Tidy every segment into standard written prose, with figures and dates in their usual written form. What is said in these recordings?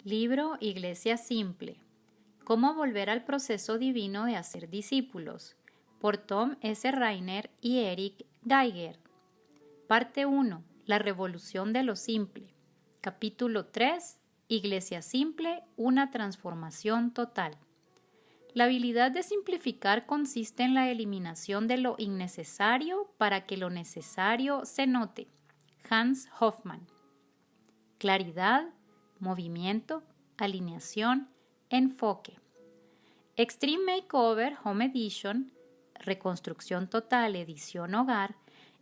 Libro Iglesia Simple. Cómo volver al proceso divino de hacer discípulos. Por Tom S. Rainer y Eric Geiger. Parte 1. La revolución de lo simple. Capítulo 3. Iglesia Simple, una transformación total. La habilidad de simplificar consiste en la eliminación de lo innecesario para que lo necesario se note. Hans Hofmann. Claridad, movimiento, alineación, enfoque. Extreme Makeover Home Edition, Reconstrucción Total Edición Hogar,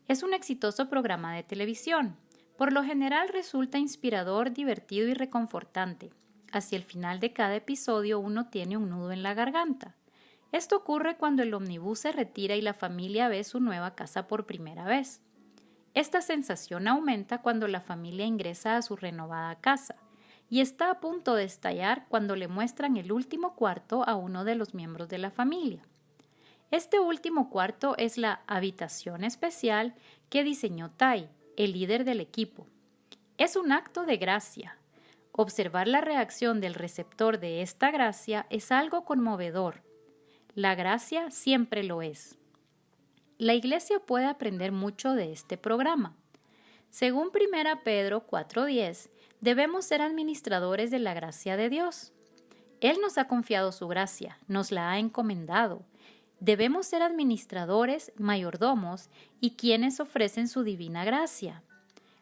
es un exitoso programa de televisión. Por lo general resulta inspirador, divertido y reconfortante. Hacia el final de cada episodio uno tiene un nudo en la garganta. Esto ocurre cuando el ómnibus se retira y la familia ve su nueva casa por primera vez. Esta sensación aumenta cuando la familia ingresa a su renovada casa y está a punto de estallar cuando le muestran el último cuarto a uno de los miembros de la familia. Este último cuarto es la habitación especial que diseñó Tai, el líder del equipo. Es un acto de gracia. Observar la reacción del receptor de esta gracia es algo conmovedor. La gracia siempre lo es. La Iglesia puede aprender mucho de este programa. Según 1 Pedro 4:10, debemos ser administradores de la gracia de Dios. Él nos ha confiado su gracia, nos la ha encomendado. Debemos ser administradores, mayordomos y quienes ofrecen su divina gracia.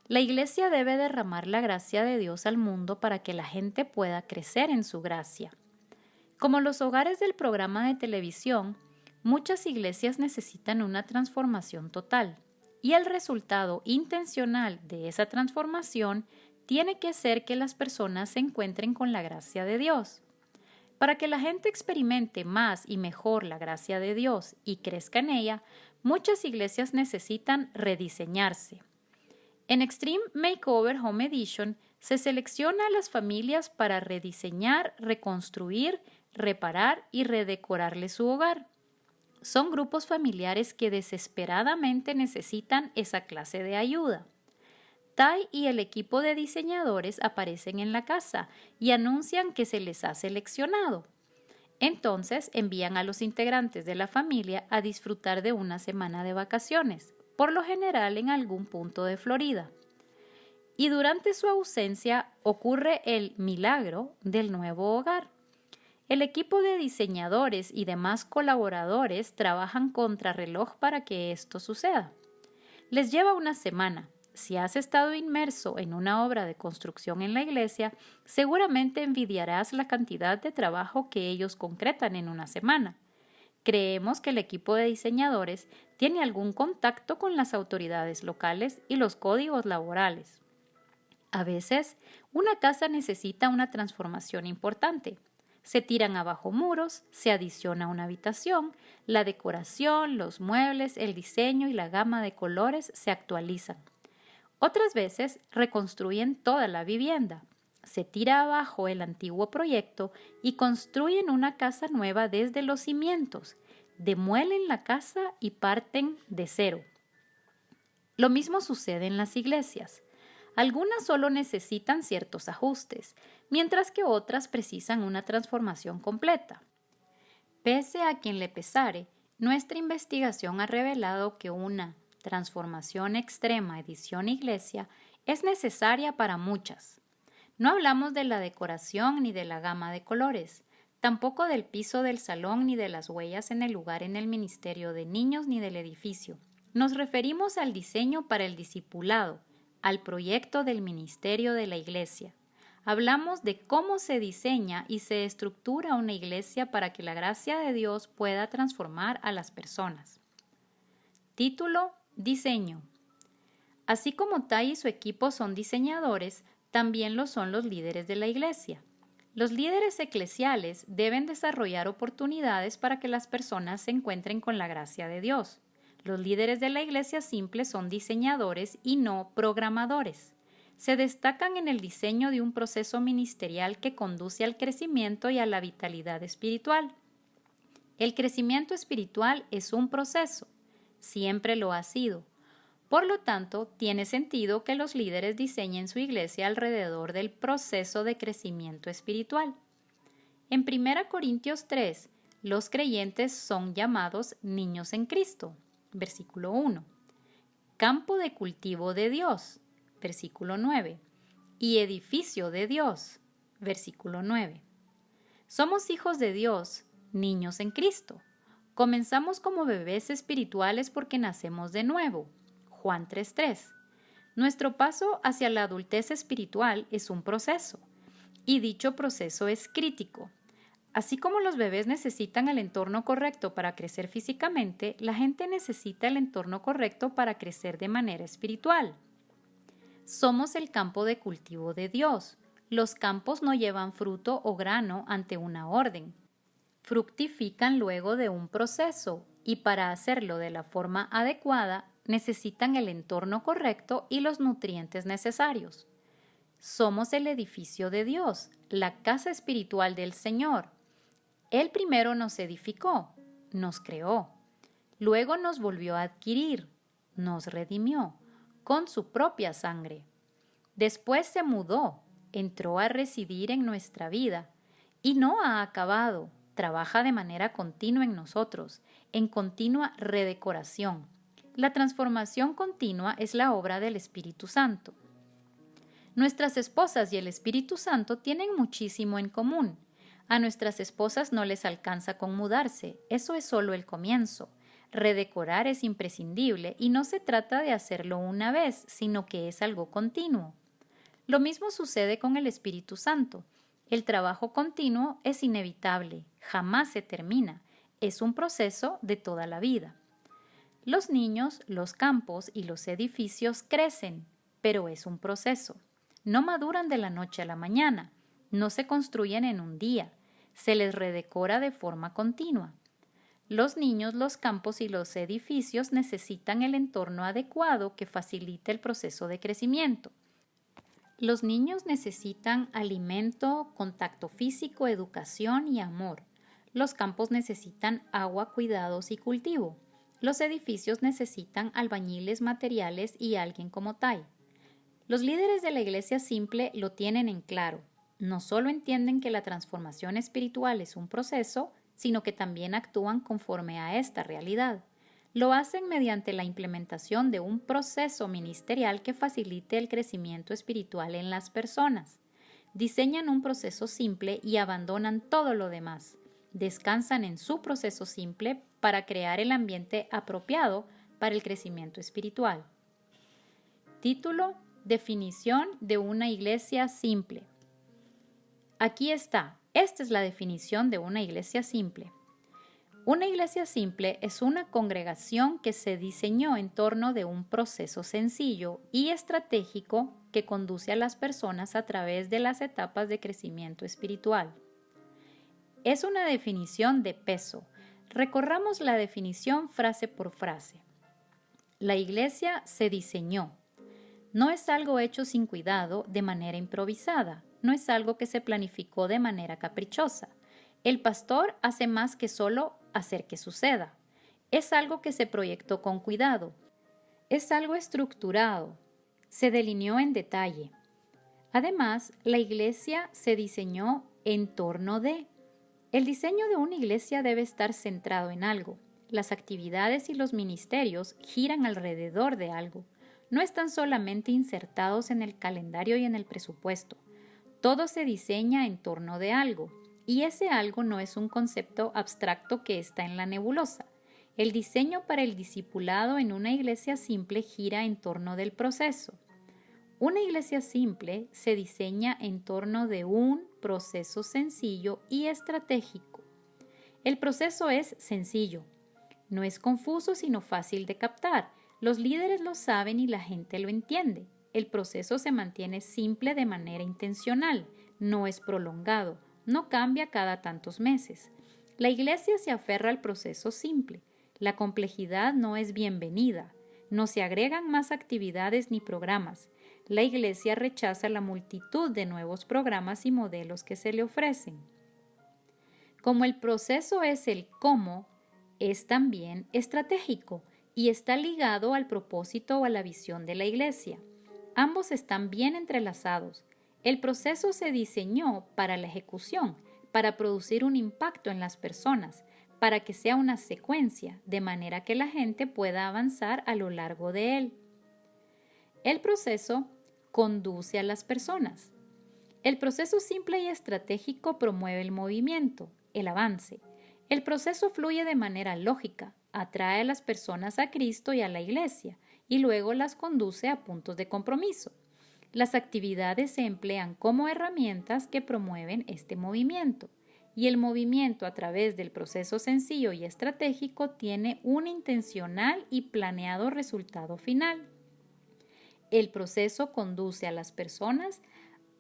La Iglesia debe derramar la gracia de Dios al mundo para que la gente pueda crecer en su gracia. Como los hogares del programa de televisión, muchas iglesias necesitan una transformación total, y el resultado intencional de esa transformación tiene que ser que las personas se encuentren con la gracia de Dios. Para que la gente experimente más y mejor la gracia de Dios y crezca en ella, muchas iglesias necesitan rediseñarse. En Extreme Makeover Home Edition se selecciona a las familias para rediseñar, reconstruir, reparar y redecorarle su hogar. Son grupos familiares que desesperadamente necesitan esa clase de ayuda. Tai y el equipo de diseñadores aparecen en la casa y anuncian que se les ha seleccionado. Entonces envían a los integrantes de la familia a disfrutar de una semana de vacaciones, por lo general en algún punto de Florida. Y durante su ausencia ocurre el milagro del nuevo hogar. El equipo de diseñadores y demás colaboradores trabajan contrarreloj para que esto suceda. Les lleva una semana. Si has estado inmerso en una obra de construcción en la iglesia, seguramente envidiarás la cantidad de trabajo que ellos concretan en una semana. Creemos que el equipo de diseñadores tiene algún contacto con las autoridades locales y los códigos laborales. A veces, una casa necesita una transformación importante. Se tiran abajo muros, se adiciona una habitación, la decoración, los muebles, el diseño y la gama de colores se actualizan. Otras veces reconstruyen toda la vivienda. Se tira abajo el antiguo proyecto y construyen una casa nueva desde los cimientos. Demuelen la casa y parten de cero. Lo mismo sucede en las iglesias. Algunas solo necesitan ciertos ajustes, mientras que otras precisan una transformación completa. Pese a quien le pesare, nuestra investigación ha revelado que una transformación extrema edición iglesia es necesaria para muchas. No hablamos de la decoración ni de la gama de colores, tampoco del piso del salón ni de las huellas en el lugar en el ministerio de niños ni del edificio. Nos referimos al diseño para el discipulado, al proyecto del ministerio de la iglesia. Hablamos de cómo se diseña y se estructura una iglesia para que la gracia de Dios pueda transformar a las personas. Título: Diseño. Así como Tai y su equipo son diseñadores, también lo son los líderes de la iglesia. Los líderes eclesiales deben desarrollar oportunidades para que las personas se encuentren con la gracia de Dios. Los líderes de la iglesia simple son diseñadores y no programadores. Se destacan en el diseño de un proceso ministerial que conduce al crecimiento y a la vitalidad espiritual. El crecimiento espiritual es un proceso, siempre lo ha sido. Por lo tanto, tiene sentido que los líderes diseñen su iglesia alrededor del proceso de crecimiento espiritual. En 1 Corintios 3, los creyentes son llamados niños en Cristo, versículo 1, campo de cultivo de Dios, versículo 9, y edificio de Dios, versículo 9. Somos hijos de Dios, niños en Cristo. Comenzamos como bebés espirituales porque nacemos de nuevo, Juan 3:3. Nuestro paso hacia la adultez espiritual es un proceso, y dicho proceso es crítico. Así como los bebés necesitan el entorno correcto para crecer físicamente, la gente necesita el entorno correcto para crecer de manera espiritual. Somos el campo de cultivo de Dios. Los campos no llevan fruto o grano ante una orden. Fructifican luego de un proceso y para hacerlo de la forma adecuada necesitan el entorno correcto y los nutrientes necesarios. Somos el edificio de Dios, la casa espiritual del Señor. Él primero nos edificó, nos creó, luego nos volvió a adquirir, nos redimió con su propia sangre. Después se mudó, entró a residir en nuestra vida y no ha acabado, trabaja de manera continua en nosotros, en continua redecoración. La transformación continua es la obra del Espíritu Santo. Nuestras esposas y el Espíritu Santo tienen muchísimo en común. A nuestras esposas no les alcanza con mudarse, eso es solo el comienzo. Redecorar es imprescindible y no se trata de hacerlo una vez, sino que es algo continuo. Lo mismo sucede con el Espíritu Santo. El trabajo continuo es inevitable, jamás se termina, es un proceso de toda la vida. Los niños, los campos y los edificios crecen, pero es un proceso. No maduran de la noche a la mañana, no se construyen en un día, se les redecora de forma continua. Los niños, los campos y los edificios necesitan el entorno adecuado que facilite el proceso de crecimiento. Los niños necesitan alimento, contacto físico, educación y amor. Los campos necesitan agua, cuidados y cultivo. Los edificios necesitan albañiles, materiales y alguien como Tai. Los líderes de la iglesia simple lo tienen en claro. No solo entienden que la transformación espiritual es un proceso, sino que también actúan conforme a esta realidad. Lo hacen mediante la implementación de un proceso ministerial que facilite el crecimiento espiritual en las personas. Diseñan un proceso simple y abandonan todo lo demás. Descansan en su proceso simple para crear el ambiente apropiado para el crecimiento espiritual. Título: Definición de una iglesia simple. Aquí está. Esta es la definición de una iglesia simple. Una iglesia simple es una congregación que se diseñó en torno de un proceso sencillo y estratégico que conduce a las personas a través de las etapas de crecimiento espiritual. Es una definición de peso. Recorramos la definición frase por frase. La iglesia se diseñó. No es algo hecho sin cuidado, de manera improvisada. No es algo que se planificó de manera caprichosa. El pastor hace más que solo hacer que suceda. Es algo que se proyectó con cuidado. Es algo estructurado. Se delineó en detalle. Además, la iglesia se diseñó en torno de. El diseño de una iglesia debe estar centrado en algo. Las actividades y los ministerios giran alrededor de algo. No están solamente insertados en el calendario y en el presupuesto. Todo se diseña en torno de algo, y ese algo no es un concepto abstracto que está en la nebulosa. El diseño para el discipulado en una iglesia simple gira en torno del proceso. Una iglesia simple se diseña en torno de un proceso sencillo y estratégico. El proceso es sencillo. No es confuso, sino fácil de captar. Los líderes lo saben y la gente lo entiende. El proceso se mantiene simple de manera intencional, no es prolongado, no cambia cada tantos meses. La iglesia se aferra al proceso simple. La complejidad no es bienvenida. No se agregan más actividades ni programas. La iglesia rechaza la multitud de nuevos programas y modelos que se le ofrecen. Como el proceso es el cómo, es también estratégico. y está ligado al propósito o a la visión de la Iglesia. Ambos están bien entrelazados. El proceso se diseñó para la ejecución, para producir un impacto en las personas, para que sea una secuencia, de manera que la gente pueda avanzar a lo largo de él. El proceso conduce a las personas. El proceso simple y estratégico promueve el movimiento, el avance. El proceso fluye de manera lógica, atrae a las personas a Cristo y a la Iglesia, y luego las conduce a puntos de compromiso. Las actividades se emplean como herramientas que promueven este movimiento, y el movimiento a través del proceso sencillo y estratégico tiene un intencional y planeado resultado final. El proceso conduce a las personas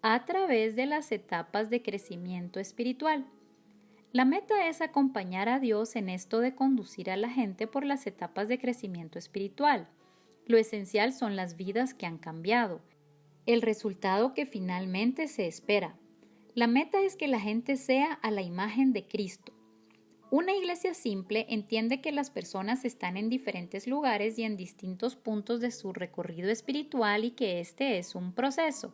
a través de las etapas de crecimiento espiritual. La meta es acompañar a Dios en esto de conducir a la gente por las etapas de crecimiento espiritual. Lo esencial son las vidas que han cambiado, el resultado que finalmente se espera. La meta es que la gente sea a la imagen de Cristo. Una iglesia simple entiende que las personas están en diferentes lugares y en distintos puntos de su recorrido espiritual y que este es un proceso.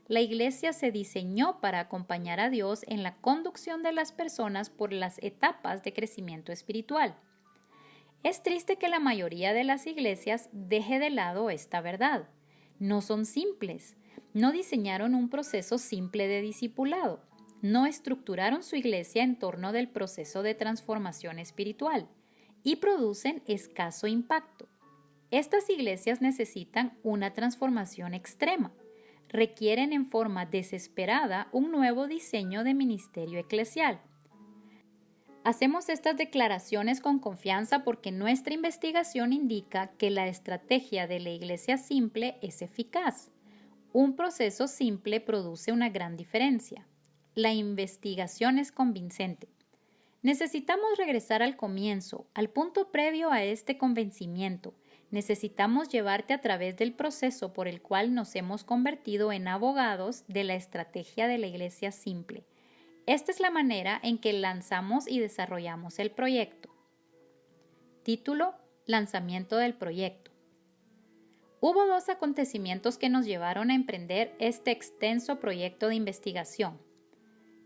La iglesia se diseñó para acompañar a Dios en la conducción de las personas por las etapas de crecimiento espiritual. Es triste que la mayoría de las iglesias deje de lado esta verdad. No son simples, no diseñaron un proceso simple de discipulado, no estructuraron su iglesia en torno del proceso de transformación espiritual y producen escaso impacto. Estas iglesias necesitan una transformación extrema. Requieren en forma desesperada un nuevo diseño de ministerio eclesial. Hacemos estas declaraciones con confianza porque nuestra investigación indica que la estrategia de la iglesia simple es eficaz. Un proceso simple produce una gran diferencia. La investigación es convincente. Necesitamos regresar al comienzo, al punto previo a este convencimiento. Necesitamos llevarte a través del proceso por el cual nos hemos convertido en abogados de la estrategia de la iglesia simple. Esta es la manera en que lanzamos y desarrollamos el proyecto. Título: Lanzamiento del proyecto. Hubo dos acontecimientos que nos llevaron a emprender este extenso proyecto de investigación.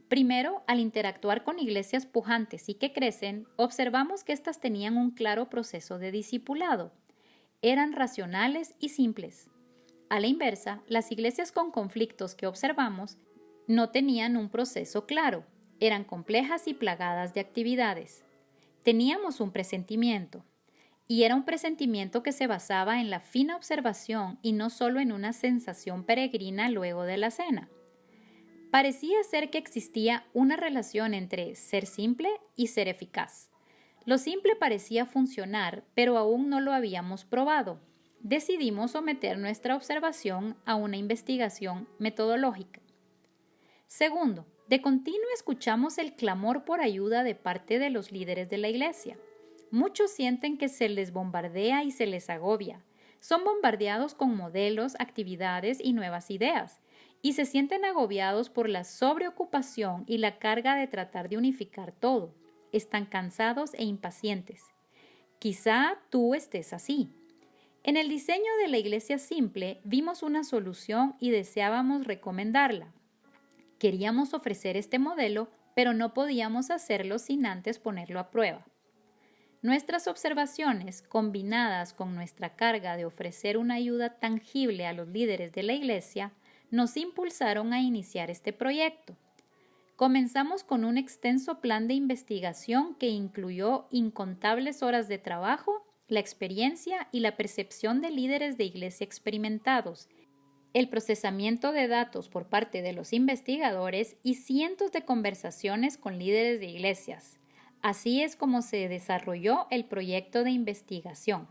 Primero, al interactuar con iglesias pujantes y que crecen, observamos que éstas tenían un claro proceso de discipulado. Eran racionales y simples. A la inversa, las iglesias con conflictos que observamos no tenían un proceso claro, eran complejas y plagadas de actividades. Teníamos un presentimiento, y era un presentimiento que se basaba en la fina observación y no solo en una sensación peregrina luego de la cena. Parecía ser que existía una relación entre ser simple y ser eficaz. Lo simple parecía funcionar, pero aún no lo habíamos probado. Decidimos someter nuestra observación a una investigación metodológica. Segundo, de continuo escuchamos el clamor por ayuda de parte de los líderes de la iglesia. Muchos sienten que se les bombardea y se les agobia. Son bombardeados con modelos, actividades y nuevas ideas, y se sienten agobiados por la sobreocupación y la carga de tratar de unificar todo. Están cansados e impacientes. Quizá tú estés así. En el diseño de la iglesia simple vimos una solución y deseábamos recomendarla. Queríamos ofrecer este modelo, pero no podíamos hacerlo sin antes ponerlo a prueba. Nuestras observaciones, combinadas con nuestra carga de ofrecer una ayuda tangible a los líderes de la iglesia, nos impulsaron a iniciar este proyecto. Comenzamos con un extenso plan de investigación que incluyó incontables horas de trabajo, la experiencia y la percepción de líderes de iglesia experimentados, el procesamiento de datos por parte de los investigadores y cientos de conversaciones con líderes de iglesias. Así es como se desarrolló el proyecto de investigación.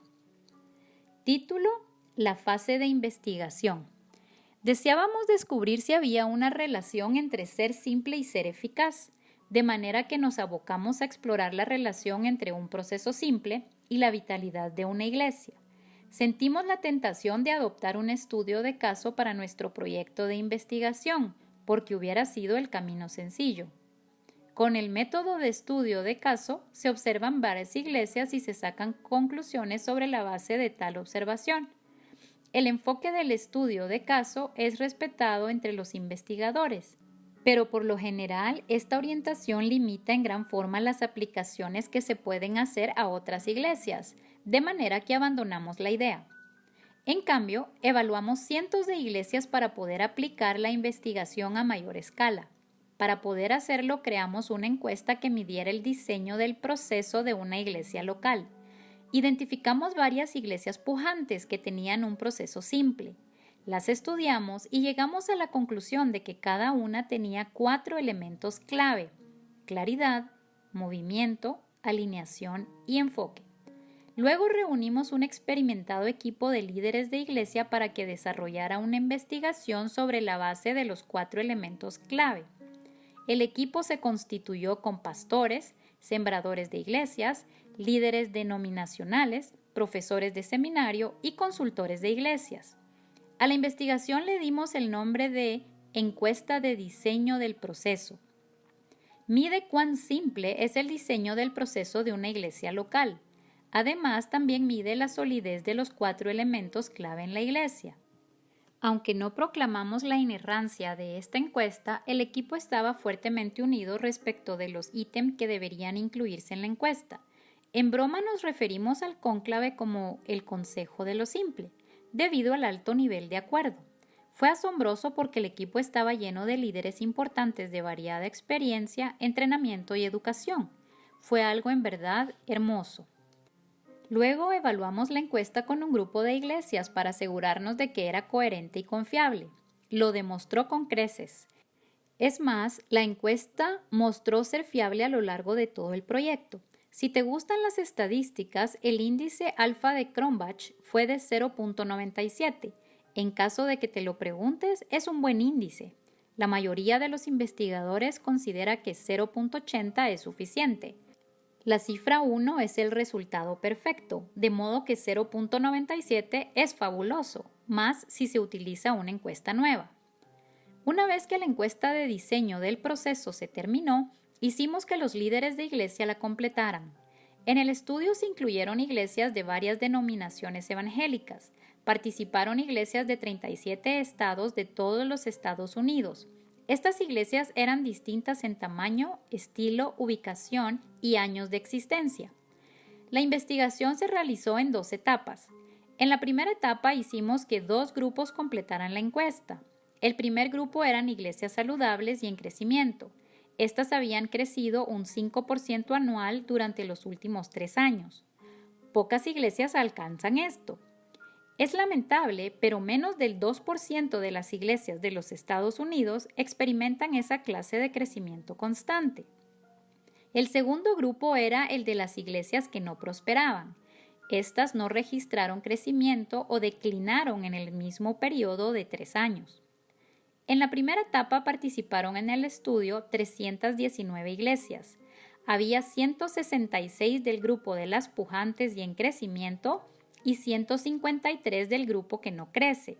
Título: La fase de investigación. Deseábamos descubrir si había una relación entre ser simple y ser eficaz, de manera que nos abocamos a explorar la relación entre un proceso simple y la vitalidad de una iglesia. Sentimos la tentación de adoptar un estudio de caso para nuestro proyecto de investigación, porque hubiera sido el camino sencillo. Con el método de estudio de caso se observan varias iglesias y se sacan conclusiones sobre la base de tal observación. El enfoque del estudio de caso es respetado entre los investigadores, pero por lo general esta orientación limita en gran forma las aplicaciones que se pueden hacer a otras iglesias, de manera que abandonamos la idea. En cambio, evaluamos cientos de iglesias para poder aplicar la investigación a mayor escala. Para poder hacerlo, creamos una encuesta que midiera el diseño del proceso de una iglesia local. Identificamos varias iglesias pujantes que tenían un proceso simple. Las estudiamos y llegamos a la conclusión de que cada una tenía 4 elementos clave: claridad, movimiento, alineación y enfoque. Luego reunimos un experimentado equipo de líderes de iglesia para que desarrollara una investigación sobre la base de los 4 elementos clave. El equipo se constituyó con pastores, sembradores de iglesias, líderes denominacionales, profesores de seminario y consultores de iglesias. A la investigación le dimos el nombre de encuesta de diseño del proceso. Mide cuán simple es el diseño del proceso de una iglesia local. Además, también mide la solidez de los 4 elementos clave en la iglesia. Aunque no proclamamos la inerrancia de esta encuesta, el equipo estaba fuertemente unido respecto de los ítems que deberían incluirse en la encuesta. En broma nos referimos al cónclave como el Consejo de lo Simple, debido al alto nivel de acuerdo. Fue asombroso porque el equipo estaba lleno de líderes importantes de variada experiencia, entrenamiento y educación. Fue algo en verdad hermoso. Luego evaluamos la encuesta con un grupo de iglesias para asegurarnos de que era coherente y confiable. Lo demostró con creces. Es más, la encuesta mostró ser fiable a lo largo de todo el proyecto. Si te gustan las estadísticas, el índice alfa de Cronbach fue de 0.97. En caso de que te lo preguntes, es un buen índice. La mayoría de los investigadores considera que 0.80 es suficiente. La cifra 1 es el resultado perfecto, de modo que 0.97 es fabuloso, más si se utiliza una encuesta nueva. Una vez que la encuesta de diseño del proceso se terminó, hicimos que los líderes de iglesia la completaran. En el estudio se incluyeron iglesias de varias denominaciones evangélicas. Participaron iglesias de 37 estados de todos los Estados Unidos. Estas iglesias eran distintas en tamaño, estilo, ubicación y años de existencia. La investigación se realizó en 2 etapas. En la primera etapa hicimos que 2 grupos completaran la encuesta. El primer grupo eran iglesias saludables y en crecimiento. Estas habían crecido un 5% anual durante los últimos 3 años. Pocas iglesias alcanzan esto. Es lamentable, pero menos del 2% de las iglesias de los Estados Unidos experimentan esa clase de crecimiento constante. El segundo grupo era el de las iglesias que no prosperaban. Estas no registraron crecimiento o declinaron en el mismo periodo de 3 años. En la primera etapa participaron en el estudio 319 iglesias. Había 166 del grupo de las pujantes y en crecimiento y 153 del grupo que no crece.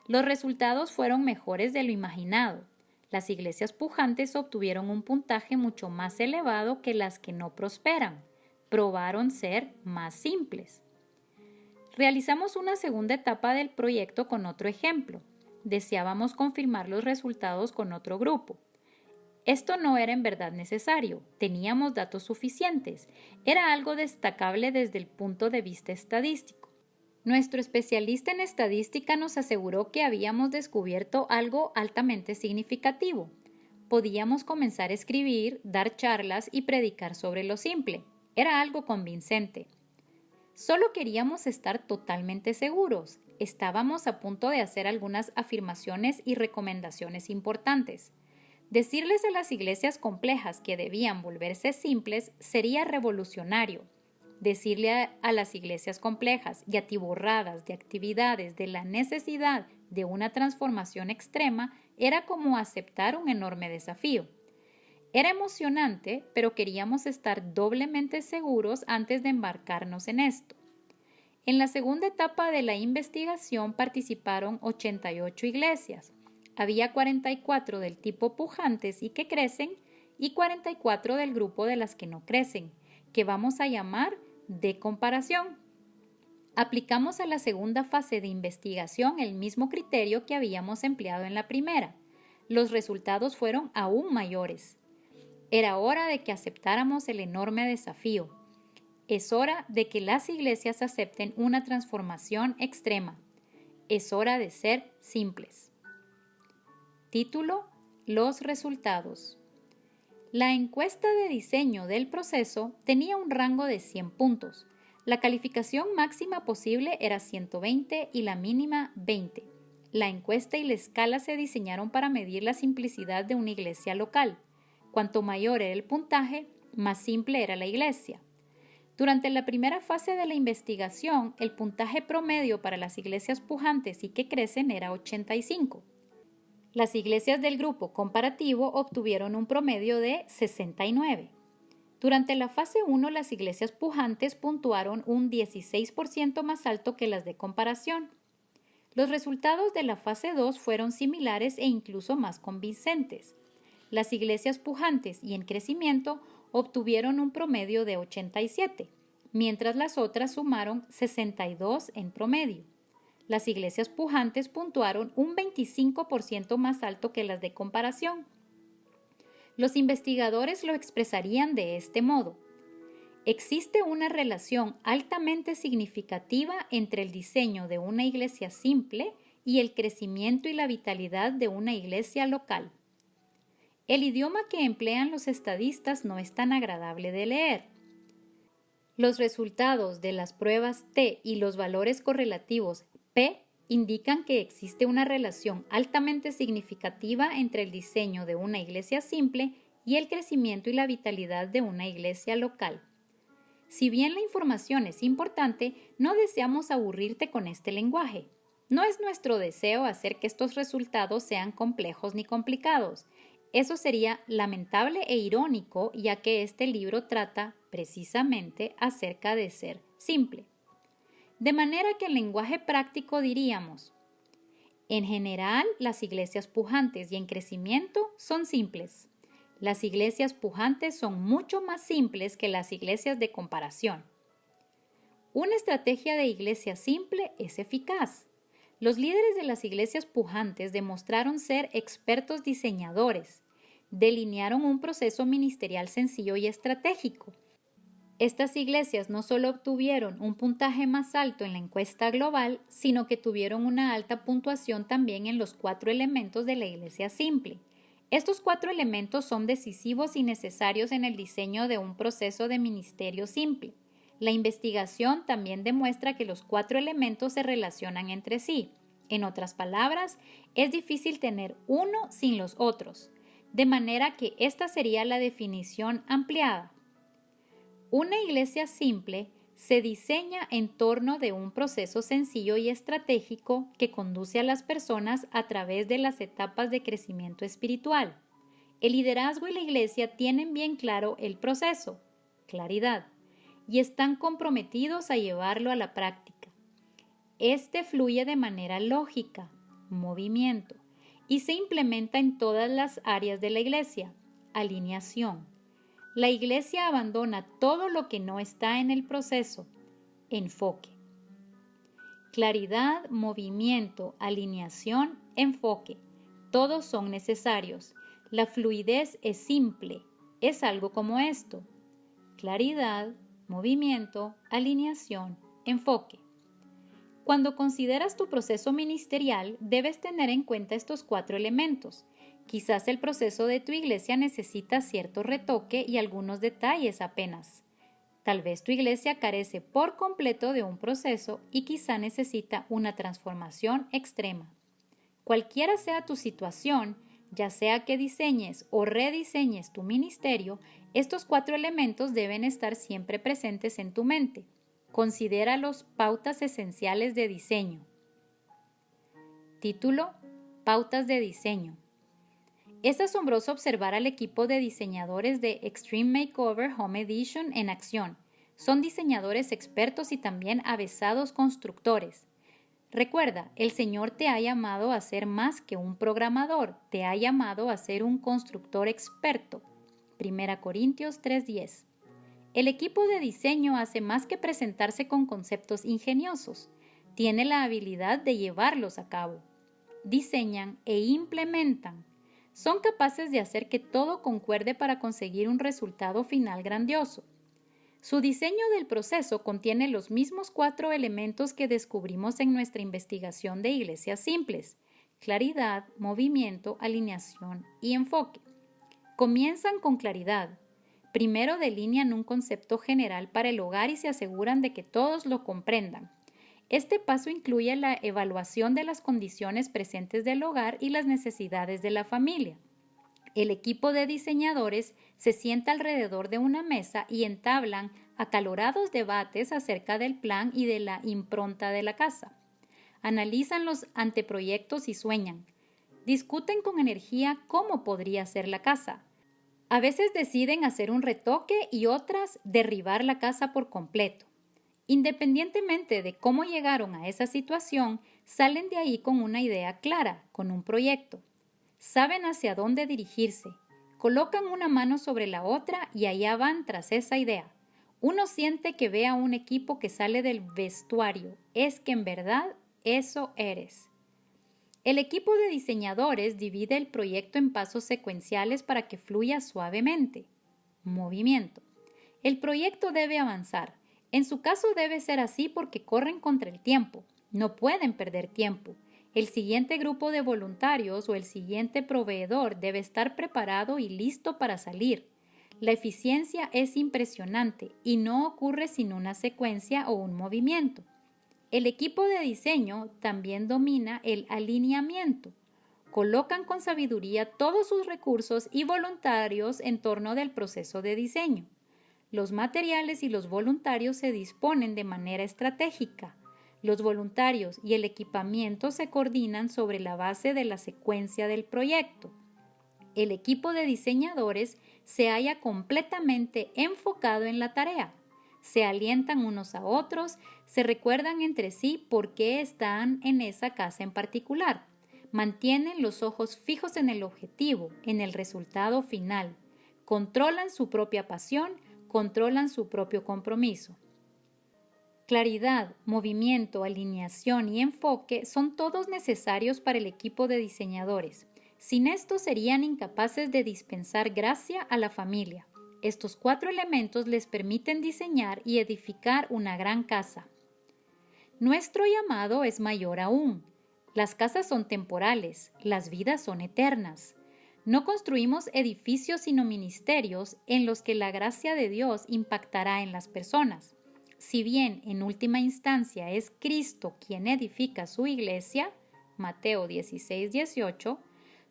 Los resultados fueron mejores de lo imaginado. Las iglesias pujantes obtuvieron un puntaje mucho más elevado que las que no prosperan. Probaron ser más simples. Realizamos una segunda etapa del proyecto con otro ejemplo. Deseábamos confirmar los resultados con otro grupo. Esto no era en verdad necesario, teníamos datos suficientes, era algo destacable desde el punto de vista estadístico. Nuestro especialista en estadística nos aseguró que habíamos descubierto algo altamente significativo. Podíamos comenzar a escribir, dar charlas y predicar sobre lo simple. Era algo convincente. Solo queríamos estar totalmente seguros. Estábamos a punto de hacer algunas afirmaciones y recomendaciones importantes. Decirles a las iglesias complejas que debían volverse simples sería revolucionario. Decirle a las iglesias complejas y atiborradas de actividades de la necesidad de una transformación extrema era como aceptar un enorme desafío. Era emocionante, pero queríamos estar doblemente seguros antes de embarcarnos en esto. En la segunda etapa de la investigación participaron 88 iglesias. Había 44 del tipo pujantes y que crecen y 44 del grupo de las que no crecen, que vamos a llamar de comparación. Aplicamos a la segunda fase de investigación el mismo criterio que habíamos empleado en la primera. Los resultados fueron aún mayores. Era hora de que aceptáramos el enorme desafío. Es hora de que las iglesias acepten una transformación extrema. Es hora de ser simples. Título: Los resultados. La encuesta de diseño del proceso tenía un rango de 100 puntos. La calificación máxima posible era 120 y la mínima 20. La encuesta y la escala se diseñaron para medir la simplicidad de una iglesia local. Cuanto mayor era el puntaje, más simple era la iglesia. Durante la primera fase de la investigación, el puntaje promedio para las iglesias pujantes y que crecen era 85. Las iglesias del grupo comparativo obtuvieron un promedio de 69. Durante la fase 1, las iglesias pujantes puntuaron un 16% más alto que las de comparación. Los resultados de la fase 2 fueron similares e incluso más convincentes. Las iglesias pujantes y en crecimiento obtuvieron un promedio de 87, mientras las otras sumaron 62 en promedio. Las iglesias pujantes puntuaron un 25% más alto que las de comparación. Los investigadores lo expresarían de este modo: existe una relación altamente significativa entre el diseño de una iglesia simple y el crecimiento y la vitalidad de una iglesia local. El idioma que emplean los estadistas no es tan agradable de leer. Los resultados de las pruebas T y los valores correlativos P indican que existe una relación altamente significativa entre el diseño de una iglesia simple y el crecimiento y la vitalidad de una iglesia local. Si bien la información es importante, no deseamos aburrirte con este lenguaje. No es nuestro deseo hacer que estos resultados sean complejos ni complicados. Eso sería lamentable e irónico, ya que este libro trata precisamente acerca de ser simple. De manera que en lenguaje práctico diríamos: en general, las iglesias pujantes y en crecimiento son simples. Las iglesias pujantes son mucho más simples que las iglesias de comparación. Una estrategia de iglesia simple es eficaz. Los líderes de las iglesias pujantes demostraron ser expertos diseñadores. Delinearon un proceso ministerial sencillo y estratégico. Estas iglesias no solo obtuvieron un puntaje más alto en la encuesta global, sino que tuvieron una alta puntuación también en los 4 elementos de la iglesia simple. Estos 4 elementos son decisivos y necesarios en el diseño de un proceso de ministerio simple. La investigación también demuestra que los 4 elementos se relacionan entre sí. En otras palabras, es difícil tener uno sin los otros, de manera que esta sería la definición ampliada. Una iglesia simple se diseña en torno de un proceso sencillo y estratégico que conduce a las personas a través de las etapas de crecimiento espiritual. El liderazgo y la iglesia tienen bien claro el proceso, claridad, y están comprometidos a llevarlo a la práctica. Este fluye de manera lógica, movimiento, y se implementa en todas las áreas de la iglesia, alineación. La iglesia abandona todo lo que no está en el proceso, enfoque. Claridad, movimiento, alineación, enfoque. Todos son necesarios. La fluidez es simple. Es algo como esto: claridad, movimiento, alineación, enfoque. Cuando consideras tu proceso ministerial, debes tener en cuenta estos 4 elementos. Quizás el proceso de tu iglesia necesita cierto retoque y algunos detalles apenas. Tal vez tu iglesia carece por completo de un proceso y quizá necesita una transformación extrema. Cualquiera sea tu situación, ya sea que diseñes o rediseñes tu ministerio, estos 4 elementos deben estar siempre presentes en tu mente. Considéralos pautas esenciales de diseño. Título: Pautas de diseño. Es asombroso observar al equipo de diseñadores de Extreme Makeover Home Edition en acción. Son diseñadores expertos y también avesados constructores. Recuerda, el Señor te ha llamado a ser más que un programador, te ha llamado a ser un constructor experto. 1 Corintios 3:10. El equipo de diseño hace más que presentarse con conceptos ingeniosos. Tiene la habilidad de llevarlos a cabo. Diseñan e implementan. Son capaces de hacer que todo concuerde para conseguir un resultado final grandioso. Su diseño del proceso contiene los mismos 4 elementos que descubrimos en nuestra investigación de iglesias simples: claridad, movimiento, alineación y enfoque. Comienzan con claridad. Primero delinean un concepto general para el hogar y se aseguran de que todos lo comprendan. Este paso incluye la evaluación de las condiciones presentes del hogar y las necesidades de la familia. El equipo de diseñadores se sienta alrededor de una mesa y entablan acalorados debates acerca del plan y de la impronta de la casa. Analizan los anteproyectos y sueñan. Discuten con energía cómo podría ser la casa. A veces deciden hacer un retoque y otras derribar la casa por completo. Independientemente de cómo llegaron a esa situación, salen de ahí con una idea clara, con un proyecto. Saben hacia dónde dirigirse, colocan una mano sobre la otra y allá van tras esa idea. Uno siente que ve a un equipo que sale del vestuario, es que en verdad eso eres. El equipo de diseñadores divide el proyecto en pasos secuenciales para que fluya suavemente. Movimiento. El proyecto debe avanzar. En su caso debe ser así porque corren contra el tiempo. No pueden perder tiempo. El siguiente grupo de voluntarios o el siguiente proveedor debe estar preparado y listo para salir. La eficiencia es impresionante y no ocurre sin una secuencia o un movimiento. El equipo de diseño también domina el alineamiento. Colocan con sabiduría todos sus recursos y voluntarios en torno del proceso de diseño. Los materiales y los voluntarios se disponen de manera estratégica. Los voluntarios y el equipamiento se coordinan sobre la base de la secuencia del proyecto. El equipo de diseñadores se halla completamente enfocado en la tarea. Se alientan unos a otros, se recuerdan entre sí por qué están en esa casa en particular. Mantienen los ojos fijos en el objetivo, en el resultado final. Controlan su propia pasión, controlan su propio compromiso. Claridad, movimiento, alineación y enfoque son todos necesarios para el equipo de diseñadores. Sin esto serían incapaces de dispensar gracia a la familia. Estos 4 elementos les permiten diseñar y edificar una gran casa. Nuestro llamado es mayor aún. Las casas son temporales, las vidas son eternas. No construimos edificios sino ministerios en los que la gracia de Dios impactará en las personas. Si bien en última instancia es Cristo quien edifica su iglesia, Mateo 16:18,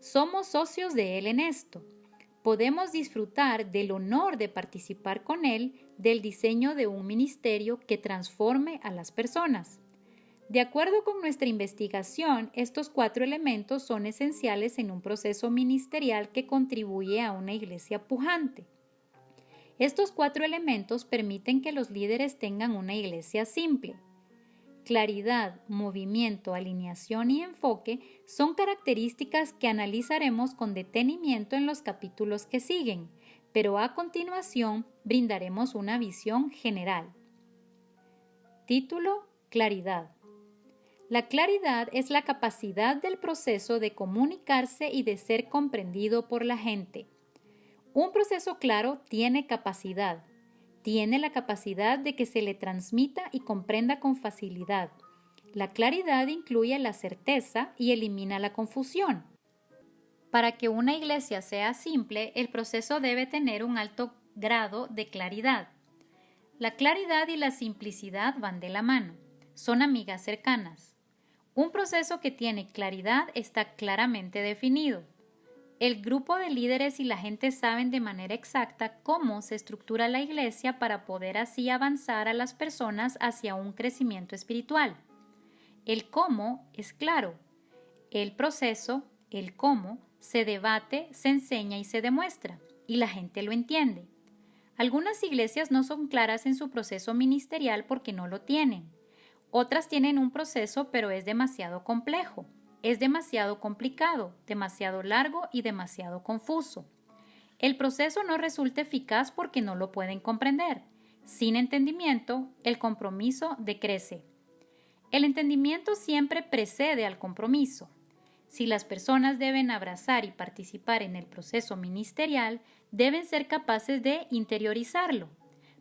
somos socios de Él en esto. Podemos disfrutar del honor de participar con Él del diseño de un ministerio que transforme a las personas. De acuerdo con nuestra investigación, estos 4 elementos son esenciales en un proceso ministerial que contribuye a una iglesia pujante. Estos 4 elementos permiten que los líderes tengan una iglesia simple. Claridad, movimiento, alineación y enfoque son características que analizaremos con detenimiento en los capítulos que siguen, pero a continuación brindaremos una visión general. Título: Claridad. La claridad es la capacidad del proceso de comunicarse y de ser comprendido por la gente. Un proceso claro tiene capacidad. Tiene la capacidad de que se le transmita y comprenda con facilidad. La claridad incluye la certeza y elimina la confusión. Para que una iglesia sea simple, el proceso debe tener un alto grado de claridad. La claridad y la simplicidad van de la mano. Son amigas cercanas. Un proceso que tiene claridad está claramente definido. El grupo de líderes y la gente saben de manera exacta cómo se estructura la iglesia para poder así avanzar a las personas hacia un crecimiento espiritual. El cómo es claro. El proceso, el cómo, se debate, se enseña y se demuestra, y la gente lo entiende. Algunas iglesias no son claras en su proceso ministerial porque no lo tienen. Otras tienen un proceso, pero es demasiado complejo. Es demasiado complicado, demasiado largo y demasiado confuso. El proceso no resulta eficaz porque no lo pueden comprender. Sin entendimiento, el compromiso decrece. El entendimiento siempre precede al compromiso. Si las personas deben abrazar y participar en el proceso ministerial, deben ser capaces de interiorizarlo.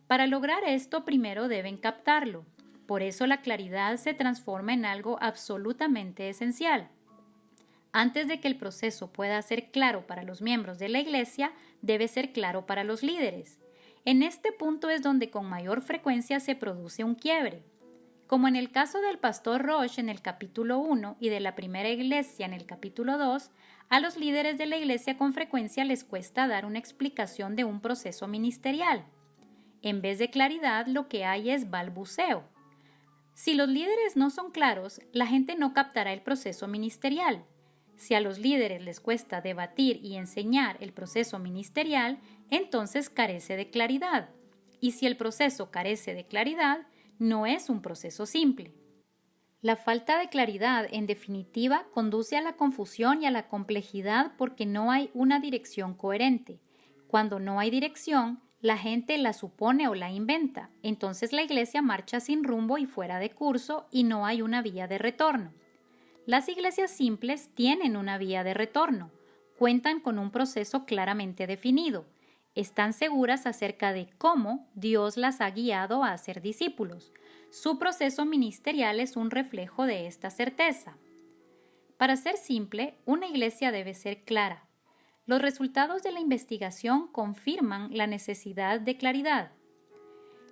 Para lograr esto, primero deben captarlo. Por eso la claridad se transforma en algo absolutamente esencial. Antes de que el proceso pueda ser claro para los miembros de la Iglesia, debe ser claro para los líderes. En este punto es donde con mayor frecuencia se produce un quiebre. Como en el caso del pastor Roche en el capítulo 1 y de la primera iglesia en el capítulo 2, a los líderes de la iglesia con frecuencia les cuesta dar una explicación de un proceso ministerial. En vez de claridad, lo que hay es balbuceo. Si los líderes no son claros, la gente no captará el proceso ministerial. Si a los líderes les cuesta debatir y enseñar el proceso ministerial, entonces carece de claridad. Y si el proceso carece de claridad, no es un proceso simple. La falta de claridad, en definitiva, conduce a la confusión y a la complejidad porque no hay una dirección coherente. Cuando no hay dirección, la gente la supone o la inventa. Entonces la iglesia marcha sin rumbo y fuera de curso y no hay una vía de retorno. Las iglesias simples tienen una vía de retorno, cuentan con un proceso claramente definido, están seguras acerca de cómo Dios las ha guiado a ser discípulos. Su proceso ministerial es un reflejo de esta certeza. Para ser simple, una iglesia debe ser clara. Los resultados de la investigación confirman la necesidad de claridad.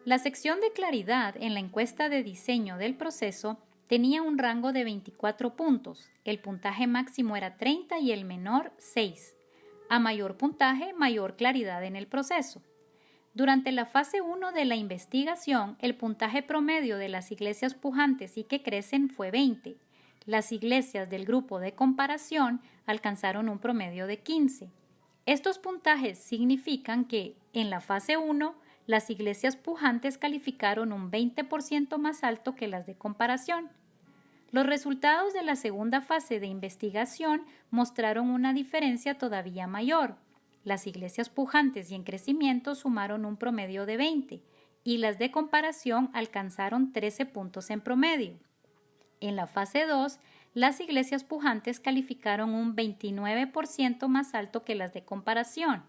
La sección de claridad en la encuesta de diseño del proceso tenía un rango de 24 puntos, el puntaje máximo era 30 y el menor 6. A mayor puntaje, mayor claridad en el proceso. Durante la fase 1 de la investigación, el puntaje promedio de las iglesias pujantes y que crecen fue 20. Las iglesias del grupo de comparación alcanzaron un promedio de 15. Estos puntajes significan que, en la fase 1, las iglesias pujantes calificaron un 20% más alto que las de comparación. Los resultados de la segunda fase de investigación mostraron una diferencia todavía mayor. Las iglesias pujantes y en crecimiento sumaron un promedio de 20 y las de comparación alcanzaron 13 puntos en promedio. En la fase 2, las iglesias pujantes calificaron un 29% más alto que las de comparación.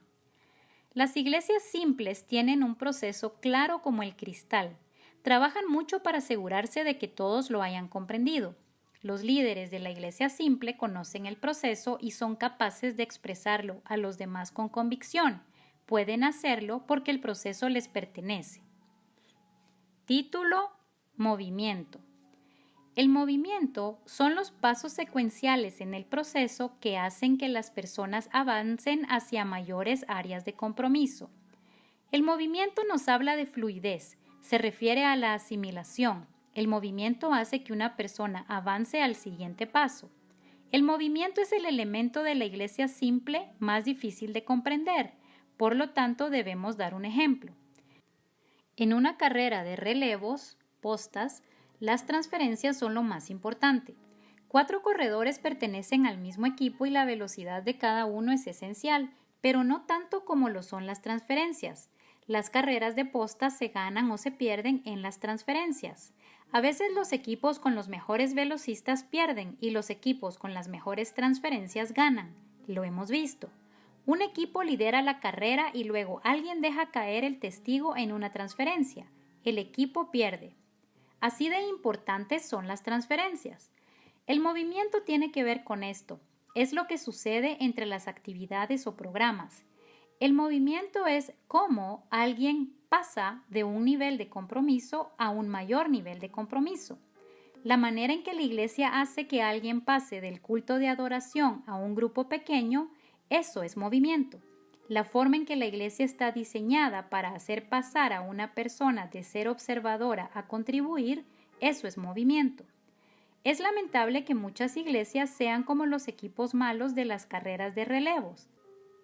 Las iglesias simples tienen un proceso claro como el cristal. Trabajan mucho para asegurarse de que todos lo hayan comprendido. Los líderes de la iglesia simple conocen el proceso y son capaces de expresarlo a los demás con convicción. Pueden hacerlo porque el proceso les pertenece. Título: Movimiento. El movimiento son los pasos secuenciales en el proceso que hacen que las personas avancen hacia mayores áreas de compromiso. El movimiento nos habla de fluidez, se refiere a la asimilación. El movimiento hace que una persona avance al siguiente paso. El movimiento es el elemento de la iglesia simple más difícil de comprender, por lo tanto debemos dar un ejemplo. En una carrera de relevos, postas, las transferencias son lo más importante. 4 corredores pertenecen al mismo equipo y la velocidad de cada uno es esencial, pero no tanto como lo son las transferencias. Las carreras de postas se ganan o se pierden en las transferencias. A veces los equipos con los mejores velocistas pierden y los equipos con las mejores transferencias ganan. Lo hemos visto. Un equipo lidera la carrera y luego alguien deja caer el testigo en una transferencia. El equipo pierde. Así de importantes son las transferencias. El movimiento tiene que ver con esto. Es lo que sucede entre las actividades o programas. El movimiento es cómo alguien pasa de un nivel de compromiso a un mayor nivel de compromiso. La manera en que la iglesia hace que alguien pase del culto de adoración a un grupo pequeño, eso es movimiento. La forma en que la iglesia está diseñada para hacer pasar a una persona de ser observadora a contribuir, eso es movimiento. Es lamentable que muchas iglesias sean como los equipos malos de las carreras de relevos.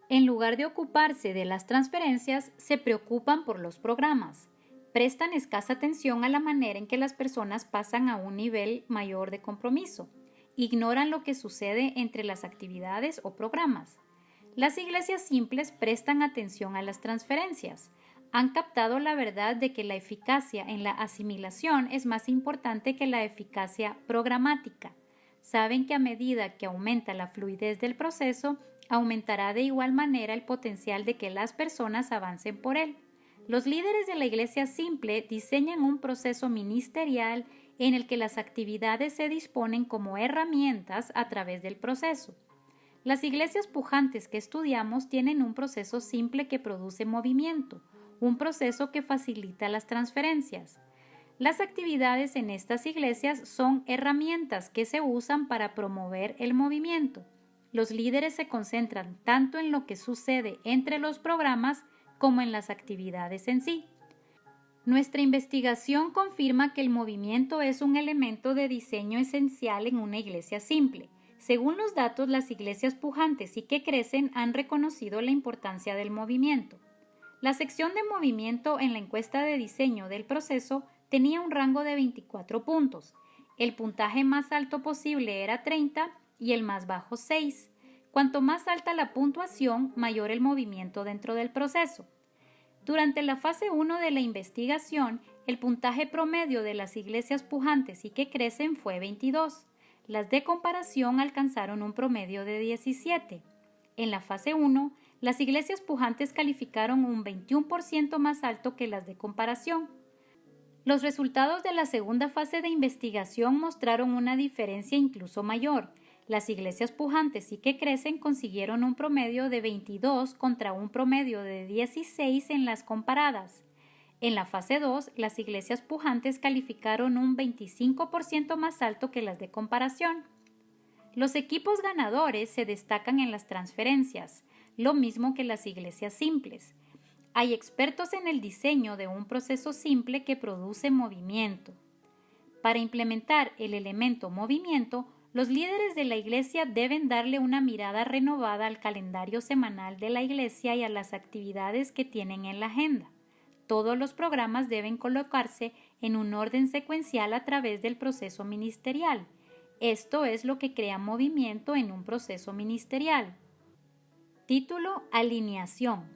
En lugar de ocuparse de las transferencias, se preocupan por los programas. Prestan escasa atención a la manera en que las personas pasan a un nivel mayor de compromiso. Ignoran lo que sucede entre las actividades o programas. Las iglesias simples prestan atención a las transferencias. Han captado la verdad de que la eficacia en la asimilación es más importante que la eficacia programática. Saben que a medida que aumenta la fluidez del proceso, aumentará de igual manera el potencial de que las personas avancen por él. Los líderes de la iglesia simple diseñan un proceso ministerial en el que las actividades se disponen como herramientas a través del proceso. Las iglesias pujantes que estudiamos tienen un proceso simple que produce movimiento, un proceso que facilita las transferencias. Las actividades en estas iglesias son herramientas que se usan para promover el movimiento. Los líderes se concentran tanto en lo que sucede entre los programas como en las actividades en sí. Nuestra investigación confirma que el movimiento es un elemento de diseño esencial en una iglesia simple. Según los datos, las iglesias pujantes y que crecen han reconocido la importancia del movimiento. La sección de movimiento en la encuesta de diseño del proceso tenía un rango de 24 puntos. El puntaje más alto posible era 30 y el más bajo 6. Cuanto más alta la puntuación, mayor el movimiento dentro del proceso. Durante la fase 1 de la investigación, el puntaje promedio de las iglesias pujantes y que crecen fue 22. Las de comparación alcanzaron un promedio de 17. En la fase 1, las iglesias pujantes calificaron un 21% más alto que las de comparación. Los resultados de la segunda fase de investigación mostraron una diferencia incluso mayor. Las iglesias pujantes y que crecen consiguieron un promedio de 22 contra un promedio de 16 en las comparadas. En la fase 2, las iglesias pujantes calificaron un 25% más alto que las de comparación. Los equipos ganadores se destacan en las transferencias, lo mismo que las iglesias simples. Hay expertos en el diseño de un proceso simple que produce movimiento. Para implementar el elemento movimiento, los líderes de la iglesia deben darle una mirada renovada al calendario semanal de la iglesia y a las actividades que tienen en la agenda. Todos los programas deben colocarse en un orden secuencial a través del proceso ministerial. Esto es lo que crea movimiento en un proceso ministerial. Título: Alineación.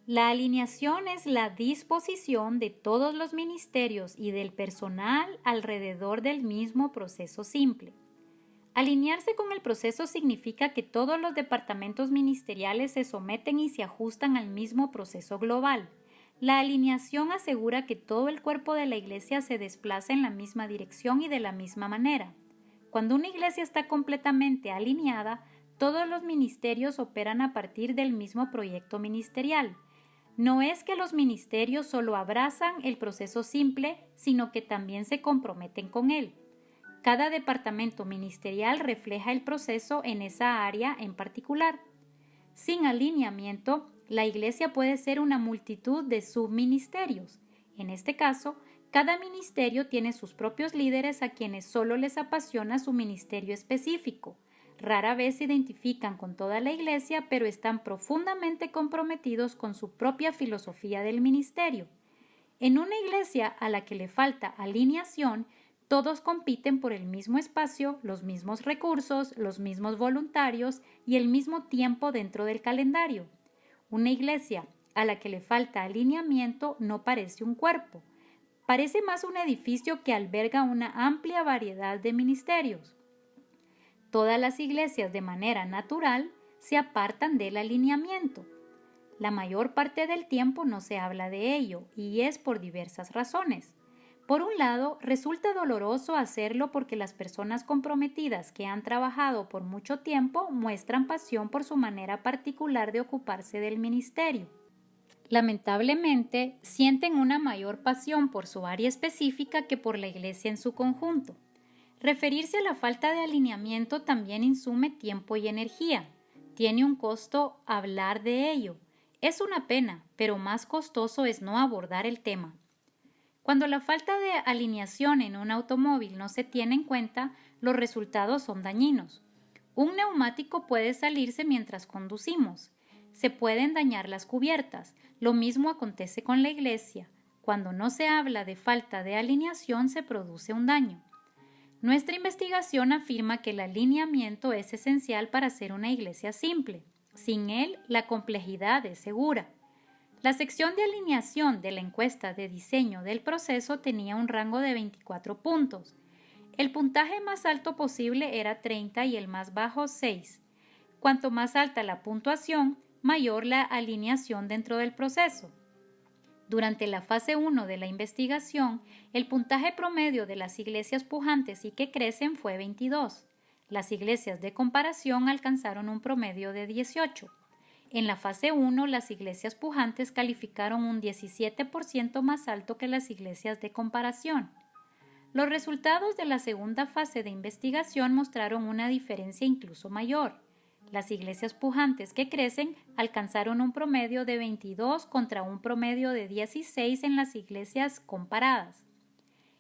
La alineación es la disposición de todos los ministerios y del personal alrededor del mismo proceso simple. Alinearse con el proceso significa que todos los departamentos ministeriales se someten y se ajustan al mismo proceso global. La alineación asegura que todo el cuerpo de la iglesia se desplaza en la misma dirección y de la misma manera. Cuando una iglesia está completamente alineada, todos los ministerios operan a partir del mismo proyecto ministerial. No es que los ministerios solo abrazan el proceso simple, sino que también se comprometen con él. Cada departamento ministerial refleja el proceso en esa área en particular. Sin alineamiento, la iglesia puede ser una multitud de subministerios. En este caso, cada ministerio tiene sus propios líderes a quienes solo les apasiona su ministerio específico. Rara vez se identifican con toda la iglesia, pero están profundamente comprometidos con su propia filosofía del ministerio. En una iglesia a la que le falta alineación, todos compiten por el mismo espacio, los mismos recursos, los mismos voluntarios y el mismo tiempo dentro del calendario. Una iglesia a la que le falta alineamiento no parece un cuerpo. Parece más un edificio que alberga una amplia variedad de ministerios. Todas las iglesias, de manera natural, se apartan del alineamiento. La mayor parte del tiempo no se habla de ello, y es por diversas razones. Por un lado, resulta doloroso hacerlo porque las personas comprometidas que han trabajado por mucho tiempo muestran pasión por su manera particular de ocuparse del ministerio. Lamentablemente, sienten una mayor pasión por su área específica que por la iglesia en su conjunto. Referirse a la falta de alineamiento también insume tiempo y energía. Tiene un costo hablar de ello. Es una pena, pero más costoso es no abordar el tema. Cuando la falta de alineación en un automóvil no se tiene en cuenta, los resultados son dañinos. Un neumático puede salirse mientras conducimos. Se pueden dañar las cubiertas. Lo mismo acontece con la iglesia. Cuando no se habla de falta de alineación, se produce un daño. Nuestra investigación afirma que el alineamiento es esencial para ser una iglesia simple. Sin él, la complejidad es segura. La sección de alineación de la encuesta de diseño del proceso tenía un rango de 24 puntos. El puntaje más alto posible era 30 y el más bajo 6. Cuanto más alta la puntuación, mayor la alineación dentro del proceso. Durante la fase 1 de la investigación, el puntaje promedio de las iglesias pujantes y que crecen fue 22. Las iglesias de comparación alcanzaron un promedio de 18. En la fase 1, las iglesias pujantes calificaron un 17% más alto que las iglesias de comparación. Los resultados de la segunda fase de investigación mostraron una diferencia incluso mayor. Las iglesias pujantes que crecen alcanzaron un promedio de 22 contra un promedio de 16 en las iglesias comparadas.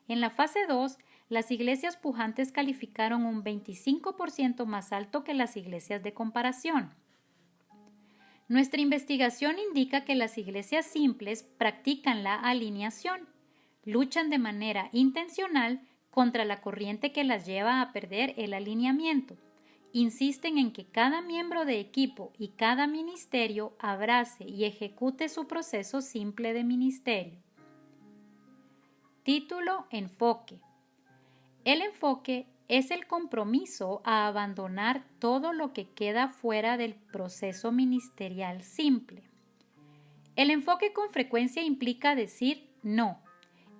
En la fase 2, las iglesias pujantes calificaron un 25% más alto que las iglesias de comparación. Nuestra investigación indica que las iglesias simples practican la alineación, luchan de manera intencional contra la corriente que las lleva a perder el alineamiento. Insisten en que cada miembro de equipo y cada ministerio abrace y ejecute su proceso simple de ministerio. Título: Enfoque. El enfoque es el compromiso a abandonar todo lo que queda fuera del proceso ministerial simple. El enfoque con frecuencia implica decir no.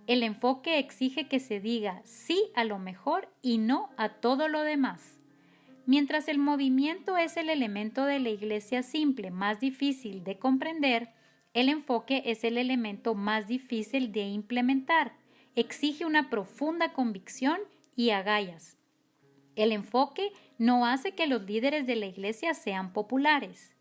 El enfoque exige que se diga sí a lo mejor y no a todo lo demás. Mientras el movimiento es el elemento de la iglesia simple más difícil de comprender, el enfoque es el elemento más difícil de implementar. Exige una profunda convicción y agallas. El enfoque no hace que los líderes de la iglesia sean populares.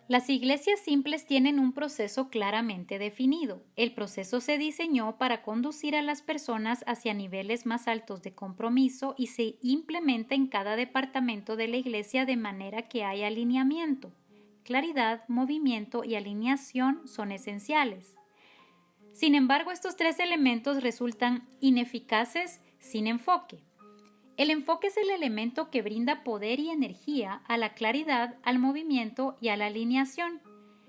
Las iglesias simples tienen un proceso claramente definido. El proceso se diseñó para conducir a las personas hacia niveles más altos de compromiso y se implementa en cada departamento de la iglesia de manera que haya alineamiento. Claridad, movimiento y alineación son esenciales. Sin embargo, estos tres elementos resultan ineficaces sin enfoque. El enfoque es el elemento que brinda poder y energía a la claridad, al movimiento y a la alineación.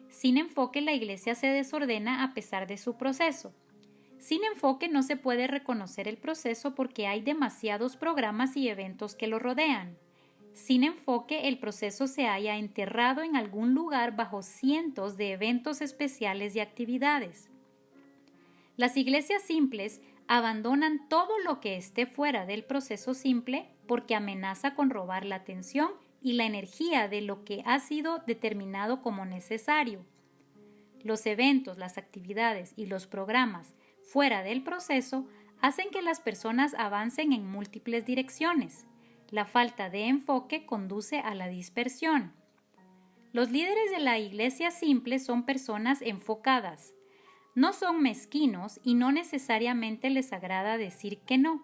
Sin enfoque, la iglesia se desordena a pesar de su proceso. Sin enfoque no se puede reconocer el proceso porque hay demasiados programas y eventos que lo rodean. Sin enfoque, el proceso se halla enterrado en algún lugar bajo cientos de eventos especiales y actividades. Las iglesias simples abandonan todo lo que esté fuera del proceso simple porque amenaza con robar la atención y la energía de lo que ha sido determinado como necesario. Los eventos, las actividades y los programas fuera del proceso hacen que las personas avancen en múltiples direcciones. La falta de enfoque conduce a la dispersión. Los líderes de la iglesia simple son personas enfocadas. No son mezquinos y no necesariamente les agrada decir que no.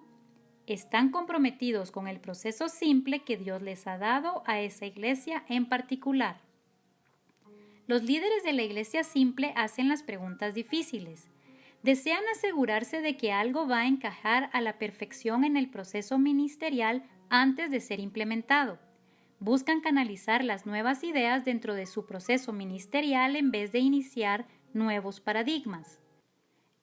Están comprometidos con el proceso simple que Dios les ha dado a esa iglesia en particular. Los líderes de la iglesia simple hacen las preguntas difíciles. Desean asegurarse de que algo va a encajar a la perfección en el proceso ministerial antes de ser implementado. Buscan canalizar las nuevas ideas dentro de su proceso ministerial en vez de iniciar nuevos paradigmas.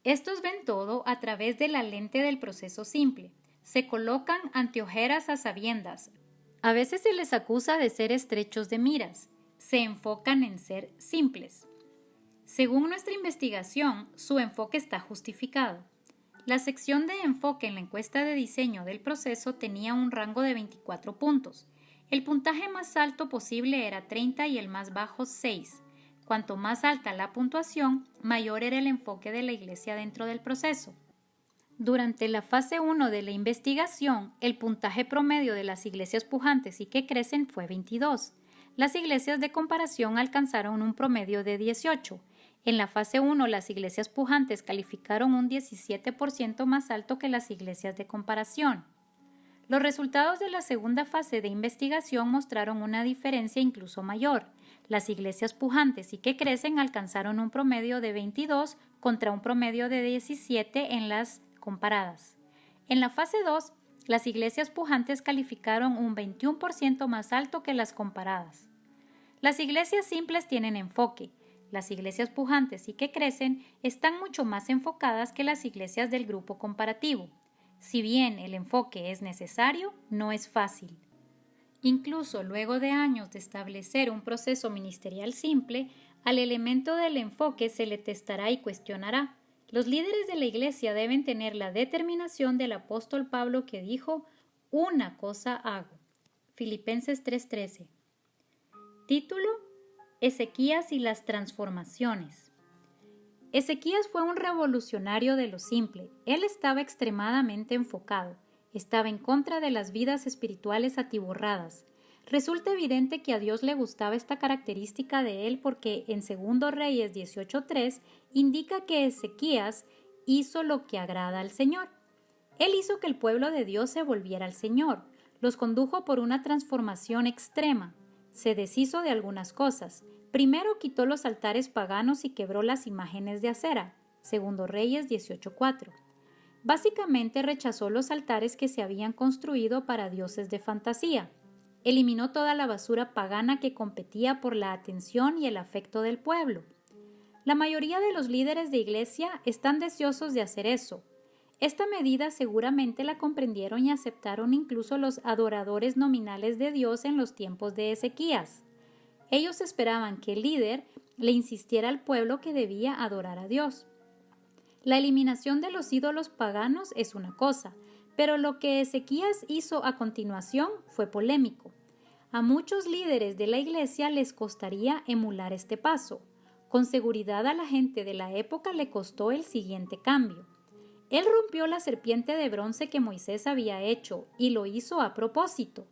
Estos ven todo a través de la lente del proceso simple. Se colocan anteojeras a sabiendas. A veces se les acusa de ser estrechos de miras. Se enfocan en ser simples. Según nuestra investigación, su enfoque está justificado. La sección de enfoque en la encuesta de diseño del proceso tenía un rango de 24 puntos. El puntaje más alto posible era 30 y el más bajo 6. Cuanto más alta la puntuación, mayor era el enfoque de la iglesia dentro del proceso. Durante la fase 1 de la investigación, el puntaje promedio de las iglesias pujantes y que crecen fue 22. Las iglesias de comparación alcanzaron un promedio de 18. En la fase 1, las iglesias pujantes calificaron un 17% más alto que las iglesias de comparación. Los resultados de la segunda fase de investigación mostraron una diferencia incluso mayor. Las iglesias pujantes y que crecen alcanzaron un promedio de 22 contra un promedio de 17 en las comparadas. En la fase 2, las iglesias pujantes calificaron un 21% más alto que las comparadas. Las iglesias simples tienen enfoque. Las iglesias pujantes y que crecen están mucho más enfocadas que las iglesias del grupo comparativo. Si bien el enfoque es necesario, no es fácil. Incluso luego de años de establecer un proceso ministerial simple, al elemento del enfoque se le testará y cuestionará. Los líderes de la iglesia deben tener la determinación del apóstol Pablo que dijo: una cosa hago. Filipenses 3:13. Título: Ezequías y las transformaciones. Ezequías fue un revolucionario de lo simple. Él estaba extremadamente enfocado. Estaba en contra de las vidas espirituales atiborradas. Resulta evidente que a Dios le gustaba esta característica de él porque en 2 Reyes 18:3 indica que Ezequías hizo lo que agrada al Señor. Él hizo que el pueblo de Dios se volviera al Señor. Los condujo por una transformación extrema. Se deshizo de algunas cosas. Primero quitó los altares paganos y quebró las imágenes de acera. 2 Reyes 18:4. Básicamente rechazó los altares que se habían construido para dioses de fantasía. Eliminó toda la basura pagana que competía por la atención y el afecto del pueblo. La mayoría de los líderes de iglesia están deseosos de hacer eso. Esta medida seguramente la comprendieron y aceptaron incluso los adoradores nominales de Dios en los tiempos de Ezequías. Ellos esperaban que el líder le insistiera al pueblo que debía adorar a Dios. La eliminación de los ídolos paganos es una cosa, pero lo que Ezequías hizo a continuación fue polémico. A muchos líderes de la iglesia les costaría emular este paso. Con seguridad a la gente de la época le costó el siguiente cambio. Él rompió la serpiente de bronce que Moisés había hecho y lo hizo a propósito.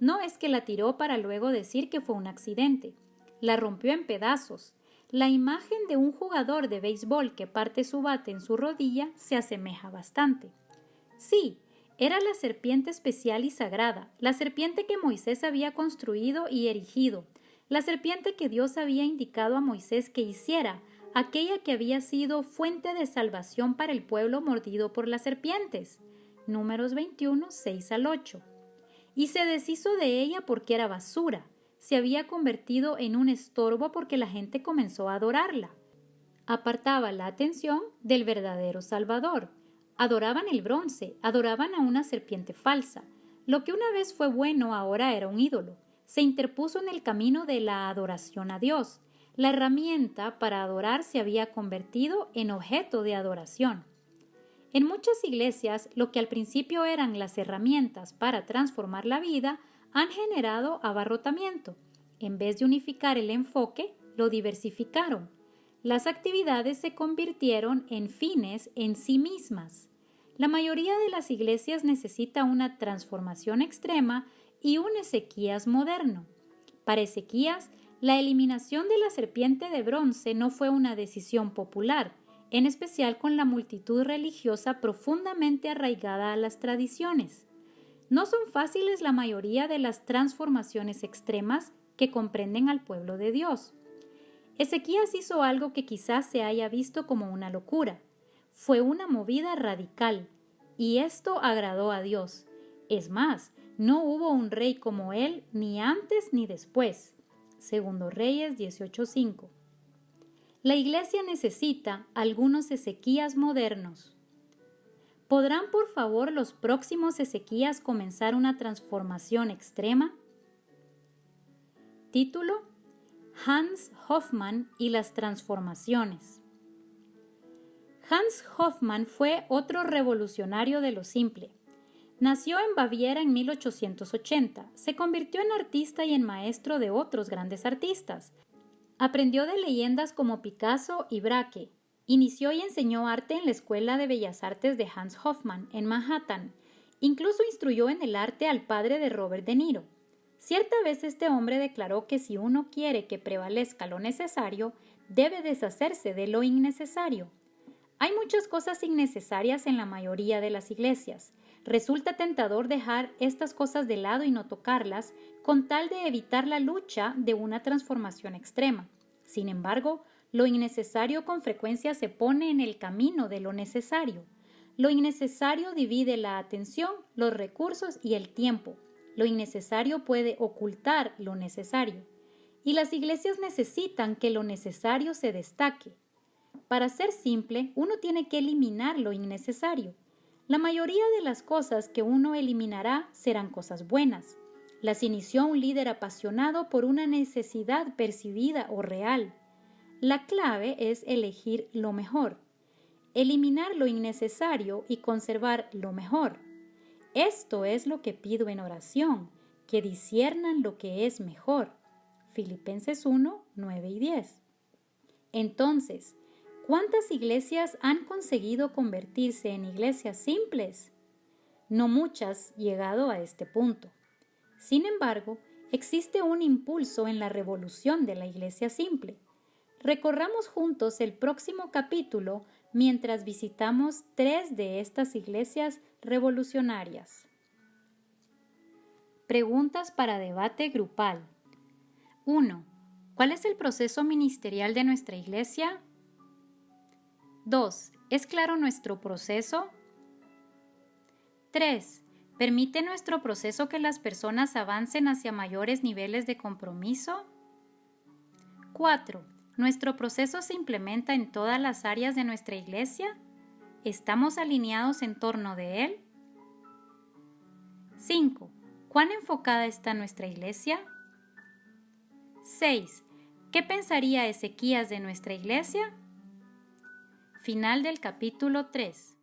No es que la tiró para luego decir que fue un accidente. La rompió en pedazos. La imagen de un jugador de béisbol que parte su bate en su rodilla se asemeja bastante. Sí, era la serpiente especial y sagrada, la serpiente que Moisés había construido y erigido, la serpiente que Dios había indicado a Moisés que hiciera, aquella que había sido fuente de salvación para el pueblo mordido por las serpientes. Números 21, 6 al 8. Y se deshizo de ella porque era basura. Se había convertido en un estorbo porque la gente comenzó a adorarla. Apartaba la atención del verdadero Salvador. Adoraban el bronce, adoraban a una serpiente falsa. Lo que una vez fue bueno ahora era un ídolo. Se interpuso en el camino de la adoración a Dios. La herramienta para adorar se había convertido en objeto de adoración. En muchas iglesias, lo que al principio eran las herramientas para transformar la vida, han generado abarrotamiento. En vez de unificar el enfoque, lo diversificaron. Las actividades se convirtieron en fines en sí mismas. La mayoría de las iglesias necesita una transformación extrema y un Ezequías moderno. Para Ezequías, la eliminación de la serpiente de bronce no fue una decisión popular, en especial con la multitud religiosa profundamente arraigada a las tradiciones. No son fáciles la mayoría de las transformaciones extremas que comprenden al pueblo de Dios. Ezequías hizo algo que quizás se haya visto como una locura. Fue una movida radical, y esto agradó a Dios. Es más, no hubo un rey como él ni antes ni después. 2 Reyes 18:5. La iglesia necesita algunos Ezequías modernos. ¿Podrán por favor los próximos Ezequías comenzar una transformación extrema? Título: Hans Hofmann y las transformaciones. Hans Hofmann fue otro revolucionario de lo simple. Nació en Baviera en 1880, se convirtió en artista y en maestro de otros grandes artistas. Aprendió de leyendas como Picasso y Braque. Inició y enseñó arte en la Escuela de Bellas Artes de Hans Hofmann en Manhattan. Incluso instruyó en el arte al padre de Robert De Niro. Cierta vez este hombre declaró que si uno quiere que prevalezca lo necesario, debe deshacerse de lo innecesario. Hay muchas cosas innecesarias en la mayoría de las iglesias. Resulta tentador dejar estas cosas de lado y no tocarlas, con tal de evitar la lucha de una transformación extrema. Sin embargo, lo innecesario con frecuencia se pone en el camino de lo necesario. Lo innecesario divide la atención, los recursos y el tiempo. Lo innecesario puede ocultar lo necesario. y las iglesias necesitan que lo necesario se destaque. Para ser simple, uno tiene que eliminar lo innecesario. La mayoría de las cosas que uno eliminará serán cosas buenas. Las inició un líder apasionado por una necesidad percibida o real. La clave es elegir lo mejor, eliminar lo innecesario y conservar lo mejor. Esto es lo que pido en oración, que disciernan lo que es mejor. Filipenses 1, 9 y 10. Entonces, ¿cuántas iglesias han conseguido convertirse en iglesias simples? No muchas llegado a este punto. Sin embargo, existe un impulso en la revolución de la iglesia simple. Recorramos juntos el próximo capítulo mientras visitamos 3 de estas iglesias revolucionarias. Preguntas para debate grupal. 1. ¿Cuál es el proceso ministerial de nuestra iglesia? 2. ¿Es claro nuestro proceso? 3. ¿Permite nuestro proceso que las personas avancen hacia mayores niveles de compromiso? 4. ¿Nuestro proceso se implementa en todas las áreas de nuestra iglesia? ¿Estamos alineados en torno de él? 5. ¿Cuán enfocada está nuestra iglesia? 6. ¿Qué pensaría Ezequías de nuestra iglesia? Final del capítulo 3.